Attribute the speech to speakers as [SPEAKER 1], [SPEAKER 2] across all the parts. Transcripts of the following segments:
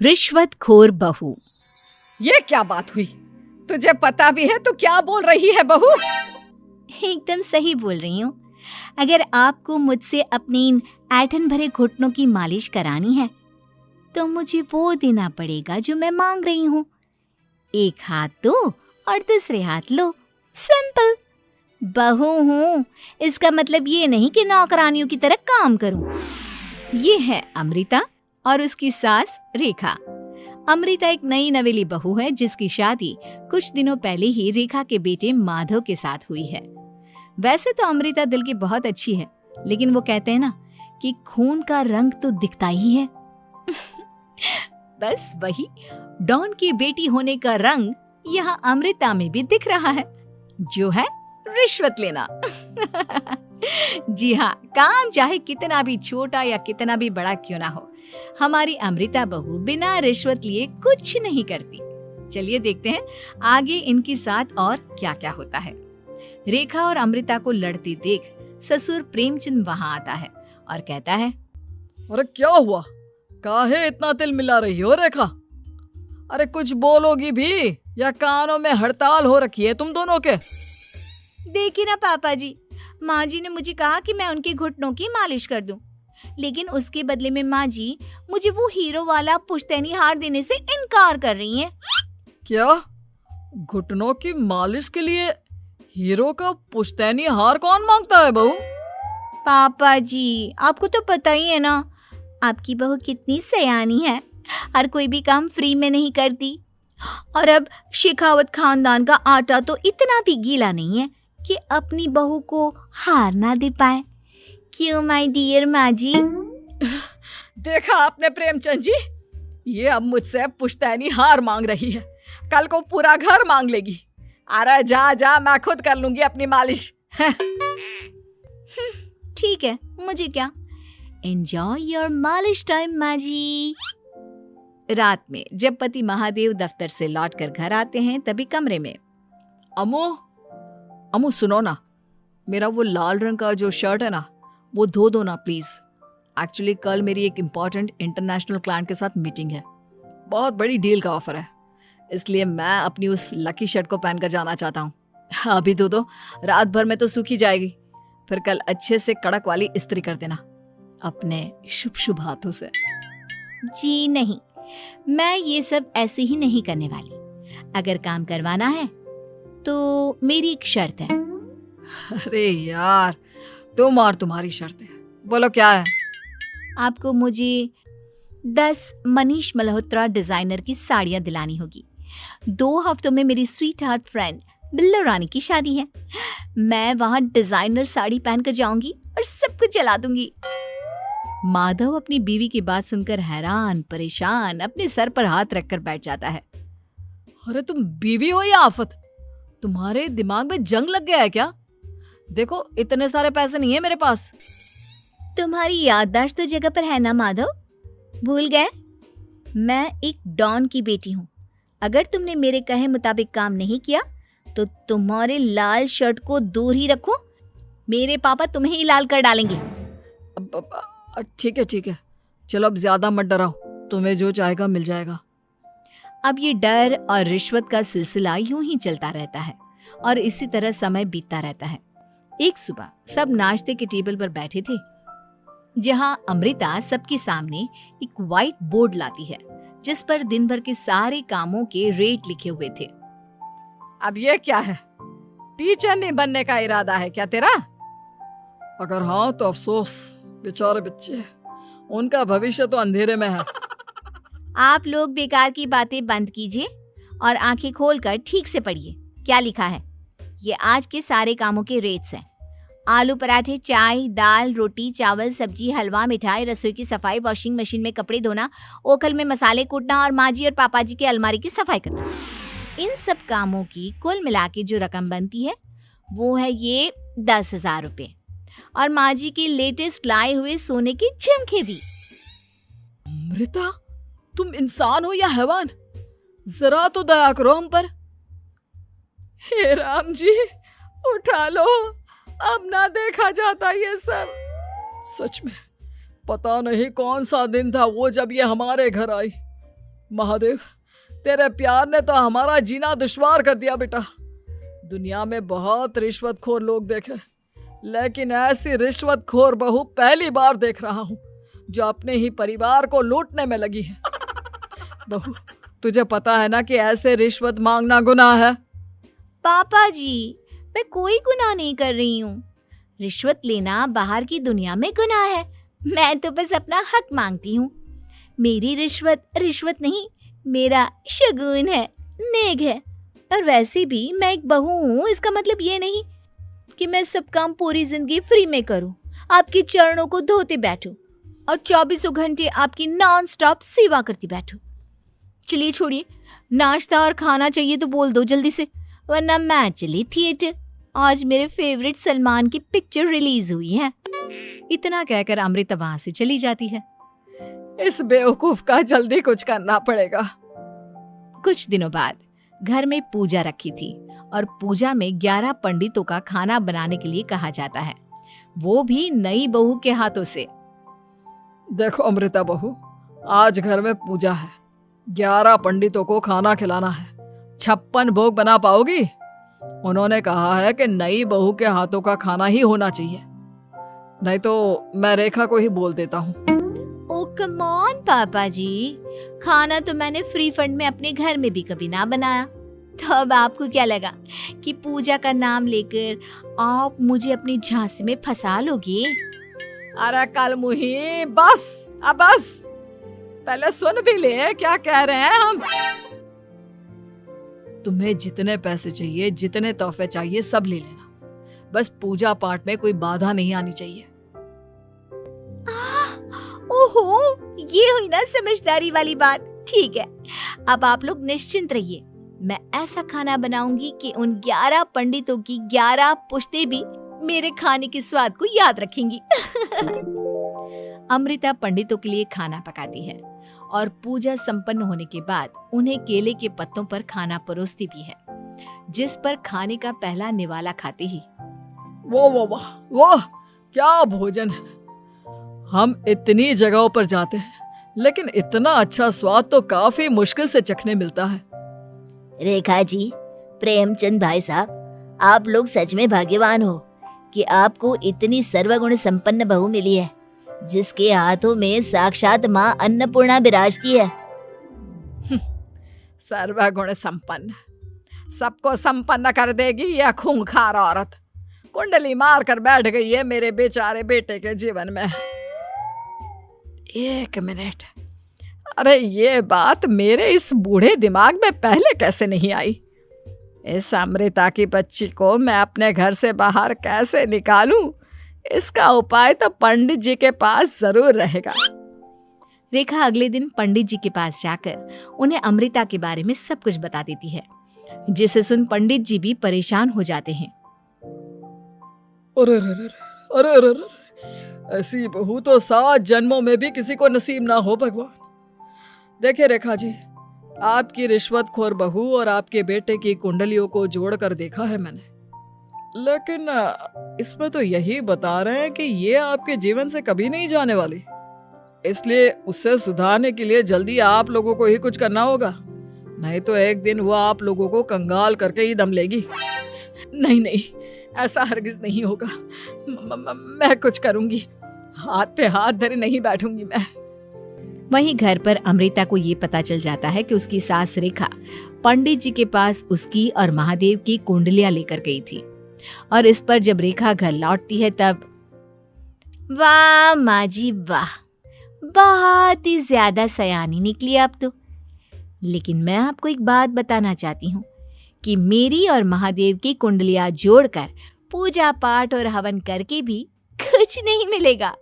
[SPEAKER 1] रिश्वतखोर बहू।
[SPEAKER 2] ये क्या बात हुई? तुझे पता भी है तो क्या बोल रही है बहू?
[SPEAKER 1] एकदम सही बोल रही हूँ। अगर आपको मुझसे अपनी इन ऐंठन भरे घुटनों की मालिश करानी है तो मुझे वो देना पड़ेगा जो मैं मांग रही हूँ। एक हाथ दो और दूसरे हाथ लो, सिंपल। बहू हूँ, इसका मतलब ये नहीं कि नौकरानियों की तरह काम करूँ। ये है अमृता और उसकी सास रेखा। अमृता एक नई नवेली बहू है जिसकी शादी कुछ दिनों पहले ही रेखा के बेटे माधव के साथ हुई है। वैसे तो अमृता दिल की बहुत अच्छी है, लेकिन वो कहते हैं ना कि खून का रंग तो दिखता ही है। बस वही डॉन की बेटी होने का रंग यहाँ अमृता में भी दिख रहा है, जो है रिश्वत लेना। जी हाँ, काम चाहे कितना भी छोटा या कितना भी बड़ा क्यों ना हो, हमारी अमृता बहू बिना रिश्वत लिए कुछ नहीं करती। चलिए देखते हैं आगे इनके साथ और क्या क्या होता है। रेखा और अमृता को लड़ते देख ससुर प्रेमचंद वहां आता है और कहता है,
[SPEAKER 2] अरे क्या हुआ? काहे इतना तिल मिला रही हो रेखा? अरे कुछ बोलोगी भी या कानों में हड़ताल हो रखी है तुम दोनों के?
[SPEAKER 1] देखिए ना पापा जी, माँ जी ने मुझे कहा कि मैं उनके घुटनों की मालिश कर दूं, लेकिन उसके बदले में माँ जी मुझे वो हीरो वाला पुश्तैनी हार देने से इनकार कर रही हैं।
[SPEAKER 2] क्या? घुटनों की मालिश के लिए हीरो का पुश्तैनी हार कौन मांगता है बहू?
[SPEAKER 1] पापा जी, आपको तो पता ही है ना, आपकी बहू कितनी सयानी है, हर कोई भी काम फ्री में नहीं करती। और अब शेखावत खानदान का आटा तो इतना भी गीला नहीं है कि अपनी बहू को हार ना दे पाए। क्यों माय डियर माँ जी?
[SPEAKER 2] देखा आपने प्रेमचंद जी, ये अब मुझसे पुश्तैनी हार मांग रही है, कल को पूरा घर मांग लेगी। अरे जा जा, मैं खुद कर लूंगी अपनी मालिश।
[SPEAKER 1] ठीक है, मुझे क्या। एंजॉय योर मालिश टाइम माँ जी। रात में जब पति महादेव दफ्तर से लौटकर घर आते हैं तभी कमरे में,
[SPEAKER 2] अमो सुनो ना, मेरा वो लाल रंग का जो शर्ट है ना वो धो दो ना प्लीज। एक्चुअली कल मेरी एक इम्पॉर्टेंट इंटरनेशनल क्लाइंट के साथ मीटिंग है, बहुत बड़ी डील का ऑफर है, इसलिए मैं अपनी उस लकी शर्ट को पहनकर जाना चाहता हूँ। अभी धो दो, रात भर में तो सूखी जाएगी, फिर कल अच्छे से कड़क वाली इस्त्री कर देना अपने शुभ शुभ हाथों से।
[SPEAKER 1] जी नहीं, मैं ये सब ऐसे ही नहीं करने वाली। अगर काम करवाना है तो मेरी एक शर्त है।
[SPEAKER 2] अरे यार, तुम और तुम्हारी शर्तें, बोलो क्या है?
[SPEAKER 1] आपको मुझे 10 मनीष मल्होत्रा डिजाइनर की साड़ियां दिलानी होगी। 2 हफ्तों में मेरी स्वीट हार्ट फ्रेंड बिल्लो रानी की शादी है। मैं वहां डिजाइनर साड़ी पहनकर जाऊंगी और सब कुछ जला दूंगी। माधव अपनी बीवी की बात सुनकर हैरान परेशान अपने सर पर हाथ रखकर बैठ जाता है।
[SPEAKER 2] अरे तुम बीवी हो या आफत? तुम्हारे दिमाग में जंग लग गया है क्या? देखो इतने सारे पैसे नहीं है मेरे पास।
[SPEAKER 1] तुम्हारी याददाश्त तो जगह पर है ना माधव, भूल गए? मैं एक डॉन की बेटी हूँ। अगर तुमने मेरे कहे मुताबिक काम नहीं किया तो तुम्हारे लाल शर्ट को दूर ही रखो, मेरे पापा तुम्हें ही लाल कर डालेंगे।
[SPEAKER 2] ठीक है, चलो अब ज्यादा मत डराओ, तुम्हें जो चाहेगा मिल जाएगा।
[SPEAKER 1] अब ये डर और रिश्वत का सिलसिला यूं ही चलता रहता है और इसी तरह समय बीतता रहता है। एक सुबह सब नाश्ते के टेबल पर बैठे थे, जहां अमृता सबके सामने एक व्हाइट बोर्ड लाती है जिस पर दिन भर के सारे कामों के रेट लिखे हुए थे।
[SPEAKER 2] अब ये क्या है? टीचर नहीं बनने का इरादा है क्या तेरा? अगर हाँ तो अफसोस, बेचारे बच्चे, उनका भविष्य तो अंधेरे में है।
[SPEAKER 1] आप लोग बेकार की बातें बंद कीजिए और आंखें खोलकर ठीक से पढ़िए क्या लिखा है। ये आज के सारे कामों के रेट्स हैं। आलू पराठे, चाय, दाल, रोटी, चावल, सब्जी, हलवा, मिठाई, रसोई की सफाई, वॉशिंग मशीन में कपड़े धोना, ओखल में मसाले कूटना और माँ जी और पापा जी के अलमारी की सफाई करना। इन सब कामों की कुल मिला के जो रकम बनती है वो है ये 10,000 रुपए और माँ जी के लेटेस्ट लाए हुए सोने के झुमके भी।
[SPEAKER 2] अमृता, तुम इंसान हो या हैवान? जरा तो दया करो हम पर। हे राम जी, उठा लो, अब ना देखा जाता ये सब। सच में पता नहीं कौन सा दिन था वो जब ये हमारे घर आई। महादेव, तेरे प्यार ने तो हमारा जीना दुश्वार कर दिया बेटा। दुनिया में बहुत रिश्वतखोर लोग देखे, लेकिन ऐसी रिश्वतखोर बहू पहली बार देख रहा हूँ जो अपने ही परिवार को लूटने में लगी है। बहू, तुझे पता है ना कि ऐसे रिश्वत मांगना गुनाह है।
[SPEAKER 1] पापा जी, मैं कोई गुनाह नहीं कर रही हूँ। रिश्वत लेना बाहर की दुनिया में गुनाह है। मैं तो बस अपना हक मांगती हूँ। मेरी रिश्वत रिश्वत नहीं, मेरा शगुन है, नेग है। और वैसे भी मैं एक बहू हूँ, इसका मतलब ये नहीं कि मैं सब काम पूरी जिंदगी फ्री में करूँ, आपके चरणों को धोते बैठूं और 24 घंटे आपकी नॉन स्टॉप सेवा करती बैठूं। चलिए छोड़िए, नाश्ता और खाना चाहिए तो बोल दो जल्दी से, वरना मैं चली थिएटर। आज मेरे फेवरेट सलमान की पिक्चर रिलीज हुई है। इतना कहकर अमृता वहां से चली जाती है।
[SPEAKER 2] इस बेवकूफ का जल्दी कुछ करना पड़ेगा।
[SPEAKER 1] कुछ दिनों बाद घर में पूजा रखी थी और पूजा में 11 पंडितों का खाना बनाने के लिए कहा जाता है, वो भी नई बहू के हाथों से।
[SPEAKER 2] देखो अमृता बहू, आज घर में पूजा है, 11 पंडितों को खाना खिलाना है। 56 भोग बना पाओगी? उन्होंने कहा है कि नई बहू के हाथों का खाना ही होना चाहिए, नहीं तो मैं रेखा को ही बोल देता हूँ।
[SPEAKER 1] ओ कम ऑन पापा जी, खाना तो मैंने फ्री फंड में अपने घर में भी कभी ना बनाया, तो अब आपको क्या लगा कि पूजा का नाम लेकर आप मुझे अपनी झांसी में फंसा लोगे?
[SPEAKER 2] अरे कल मुही, बस अब बस, पहले सुन भी ले क्या कह रहे हैं हम। तुम्हें जितने पैसे चाहिए, जितने तोहफे चाहिए, सब ले लेना, बस पूजा पाठ में कोई बाधा नहीं आनी चाहिए।
[SPEAKER 1] ओहो, ये हुई ना समझदारी वाली बात। ठीक है, अब आप लोग निश्चिंत रहिए, मैं ऐसा खाना बनाऊंगी कि उन 11 पंडितों की 11 पुश्तें भी मेरे खाने के स्वाद को याद रखेंगी। अमृता पंडितों के लिए खाना पकाती है और पूजा संपन्न होने के बाद उन्हें केले के पत्तों पर खाना परोसती भी है, जिस पर खाने का पहला निवाला खाते ही वो क्या भोजन है। हम इतनी जगहों पर जाते हैं, लेकिन इतना अच्छा स्वाद तो काफी मुश्किल से चखने मिलता है।
[SPEAKER 3] रेखा जी, प्रेमचंद भाई साहब, आप लोग सच में भाग्यवान हो कि आपको इतनी सर्वगुण संपन्न बहू मिली है, जिसके हाथों में साक्षात माँ अन्नपूर्णा विराजती है।
[SPEAKER 2] सर्वगुण संपन्न, सबको संपन्न कर देगी यह खूंखार औरत। कुंडली मार कर बैठ गई है मेरे बेचारे बेटे के जीवन में। एक मिनट, अरे ये बात मेरे इस बूढ़े दिमाग में पहले कैसे नहीं आई? इस अमृता की बच्ची को मैं अपने घर से बाहर कैसे निकालूं? इसका उपाय तो पंडित जी के पास जरूर रहेगा।
[SPEAKER 1] रेखा अगले दिन पंडित जी के पास जाकर उन्हें अमृता के बारे में सब कुछ बता देती है, जिसे सुन पंडित जी भी परेशान हो जाते हैं।
[SPEAKER 2] अरे, ऐसी बहू तो 7 जन्मों में भी किसी को नसीब ना हो भगवान। देखिए रेखा जी, आपकी रिश्वतखोर बहू और आपके बेटे की कुंडलियों को जोड़कर देखा है मैंने, लेकिन इसमें तो यही बता रहे हैं कि ये आपके जीवन से कभी नहीं जाने वाली। इसलिए उससे सुधारने के लिए जल्दी आप लोगों को ही कुछ करना होगा, नहीं तो एक दिन वो आप लोगों को कंगाल करके ही दम लेगी। नहीं, ऐसा हरगिज नहीं होगा। मैं कुछ करूंगी, हाथ पे हाथ धरे नहीं बैठूंगी मैं।
[SPEAKER 1] वहीं घर पर अमृता को ये पता चल जाता है कि उसकी सास रेखा पंडित जी के पास उसकी और महादेव की कुंडलियां लेकर गई थी, और इस पर जब रेखा घर लौटती है तब वाह माँ जी वाह, बहुत ही ज्यादा सयानी निकली आप तो। लेकिन मैं आपको एक बात बताना चाहती हूँ कि मेरी और महादेव की कुंडलियां जोड़कर पूजा पाठ और हवन करके भी कुछ नहीं मिलेगा,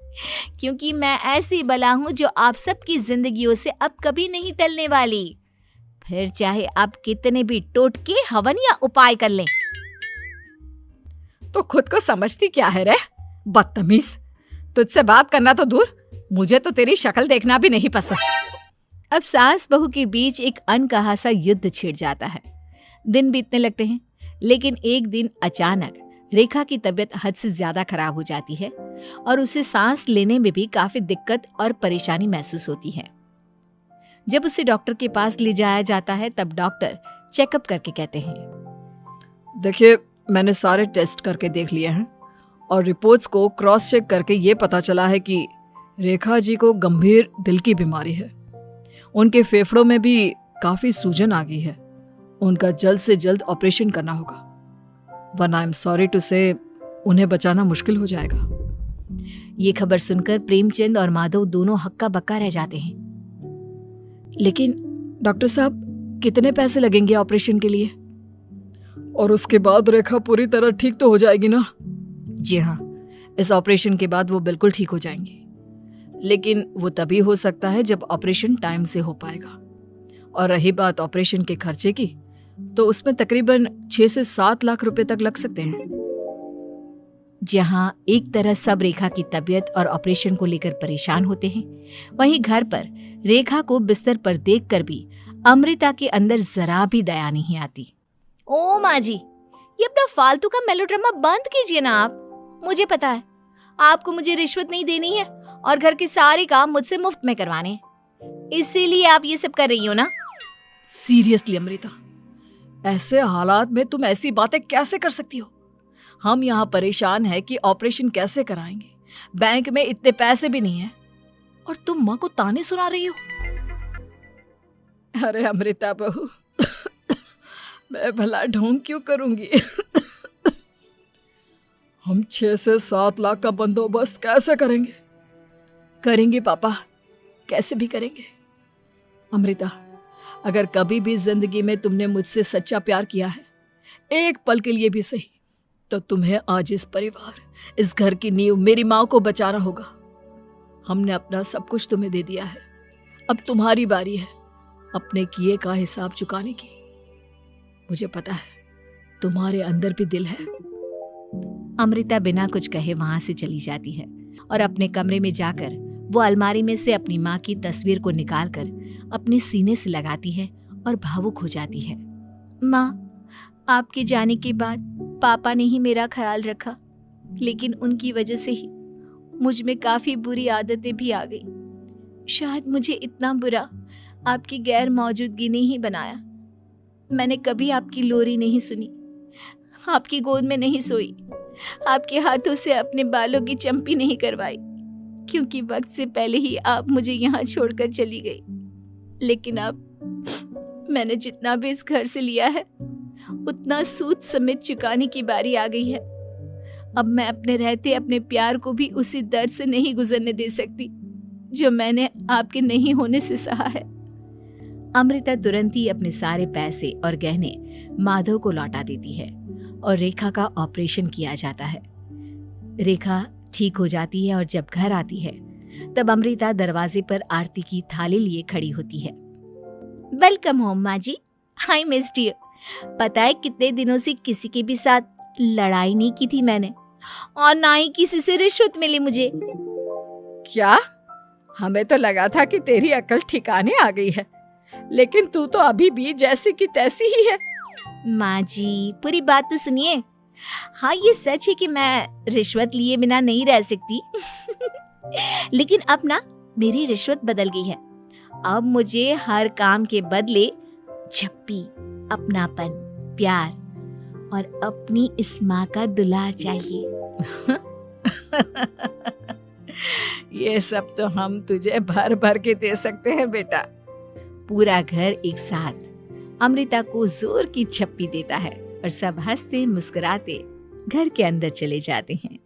[SPEAKER 1] क्योंकि मैं ऐसी बला हूं जो आप सबकी जिंदगियों से अब कभी नहीं टलने वाली, फिर चाहे आप कितने भी टोटके हवन या उपाय कर लें।
[SPEAKER 2] तो खुद को समझती क्या है रे बदतमीज, तुझसे बात करना तो दूर, मुझे तो तेरी शक्ल देखना भी नहीं पसंद।
[SPEAKER 1] अब सास बहू के बीच एक अनकहा सा युद्ध छिड़ जाता है। दिन बीतने लगते हैं, लेकिन एक दिन अचानक रेखा की तबीयत हद से ज्यादा खराब हो जाती है और उसे सांस लेने में भी काफी दिक्कत और परेशानी महसूस होती है। जब उसे डॉक्टर के पास ले जाया जाता है तब डॉक्टर चेकअप करके कहते हैं,
[SPEAKER 2] देखिए, मैंने सारे टेस्ट करके देख लिए हैं और रिपोर्ट्स को क्रॉस चेक करके ये पता चला है कि रेखा जी को गंभीर दिल की बीमारी है। उनके फेफड़ों में भी काफी सूजन आ गई है। उनका जल्द से जल्द ऑपरेशन करना होगा, वरना आई एम सॉरी टू से उन्हें बचाना मुश्किल हो जाएगा।
[SPEAKER 1] ये खबर सुनकर प्रेमचंद और माधव दोनों हक्का बक्का रह जाते हैं।
[SPEAKER 2] लेकिन डॉक्टर साहब, कितने पैसे लगेंगे ऑपरेशन के लिए? और उसके बाद रेखा पूरी तरह ठीक तो हो जाएगी ना?
[SPEAKER 1] जी हाँ,
[SPEAKER 2] इस ऑपरेशन के बाद वो बिल्कुल ठीक हो जाएंगे, लेकिन वो तभी हो सकता है जब ऑपरेशन टाइम से हो पाएगा। और रही बात ऑपरेशन के खर्चे की, तो उसमें तकरीबन 6 से 7 लाख रुपए तक लग सकते हैं।
[SPEAKER 1] जहां एक तरह सब रेखा की तबीयत और ऑपरेशन को लेकर परेशान होते हैं, वहीं घर पर रेखा को बिस्तर पर देखकर भी अमृता के अंदर जरा भी दया नहीं आती। ओ माँ जी, ये अपना फालतू का मेलोड्रामा बंद कीजिए ना आप। मुझे पता है आपको मुझे रिश्वत नहीं देनी है और घर के सारे काम मुझसे मुफ्त में करवाने हैं, इसीलिए आप ये सब कर रही हो ना।
[SPEAKER 2] सीरियसली अमृता, ऐसे हालात में तुम ऐसी बातें कैसे कर सकती हो? हम यहाँ परेशान हैं कि ऑपरेशन कैसे कराएंगे, बैंक में इतने पैसे भी नहीं है, और तुम माँ को ताने सुना रही हो। अरे अमृता बहू, मैं भला ढोंग क्यों करूंगी? हम 6 से 7 लाख का बंदोबस्त कैसे करेंगे? करेंगे पापा, कैसे भी करेंगे। अमृता, अगर कभी भी जिंदगी में तुमने मुझसे सच्चा प्यार किया है, एक पल के लिए भी सही, तो तुम्हें आज इस परिवार, इस घर की नींव, मेरी माँ को बचाना होगा। हमने अपना सब कुछ तुम्हें दे दिया है, अब तुम्हारी बारी है अपने किए का हिसाब चुकाने की। मुझे पता है तुम्हारे अंदर भी दिल है।
[SPEAKER 1] अमृता बिना कुछ कहे वहां से चली जाती है और अपने कमरे में जाकर वो अलमारी में से अपनी माँ की तस्वीर को निकालकर अपने सीने से लगाती है और भावुक हो जाती है। माँ, आपके जाने के बाद पापा ने ही मेरा ख्याल रखा, लेकिन उनकी वजह से ही मुझ में काफी बुरी आदतें भी आ गई। शायद मुझे इतना बुरा आपकी गैर मौजूदगी ने ही बनाया। मैंने कभी आपकी लोरी नहीं सुनी, आपकी गोद में नहीं सोई, आपके हाथों से अपने बालों की चंपी नहीं करवाई, क्योंकि वक्त से पहले ही आप मुझे यहाँ छोड़कर चली गई। लेकिन अब मैंने जितना भी इस घर से लिया है, उतना सूद समेत चुकाने की बारी आ गई है। अब मैं अपने रहते अपने प्यार को भी उसी दर्द से नहीं गुजरने दे सकती जो मैंने आपके नहीं होने से सहा है। अमृता तुरंत ही अपने सारे पैसे और गहने माधव को लौटा देती है और रेखा का ऑपरेशन किया जाता है। रेखा ठीक हो जाती है और जब घर आती है तब अमृता दरवाजे पर आरती की थाली लिए खड़ी होती है। वेलकम होम माँ जी, आई मिस्ड यू। पता है कितने दिनों से किसी के भी साथ लड़ाई नहीं की थी मैंने, और ना ही किसी से रिश्वत मिली मुझे।
[SPEAKER 2] क्या? हमें तो लगा था कि तेरी अकल ठिकाने आ गई है, लेकिन तू तो अभी भी जैसी की तैसी ही है।
[SPEAKER 1] माँ जी, पूरी बात तो सुनिए। हाँ, ये सच है कि मैं रिश्वत लिए बिना नहीं रह सकती लेकिन अब ना मेरी रिश्वत बदल गई है। अब मुझे हर काम के बदले झप्पी, अपनापन, प्यार और अपनी इस माँ का दुलार चाहिए
[SPEAKER 2] ये सब तो हम तुझे भर भर के दे सकते हैं बेटा।
[SPEAKER 1] पूरा घर एक साथ अमृता को जोर की झप्पी देता है और सब हंसते मुस्कुराते घर के अंदर चले जाते हैं।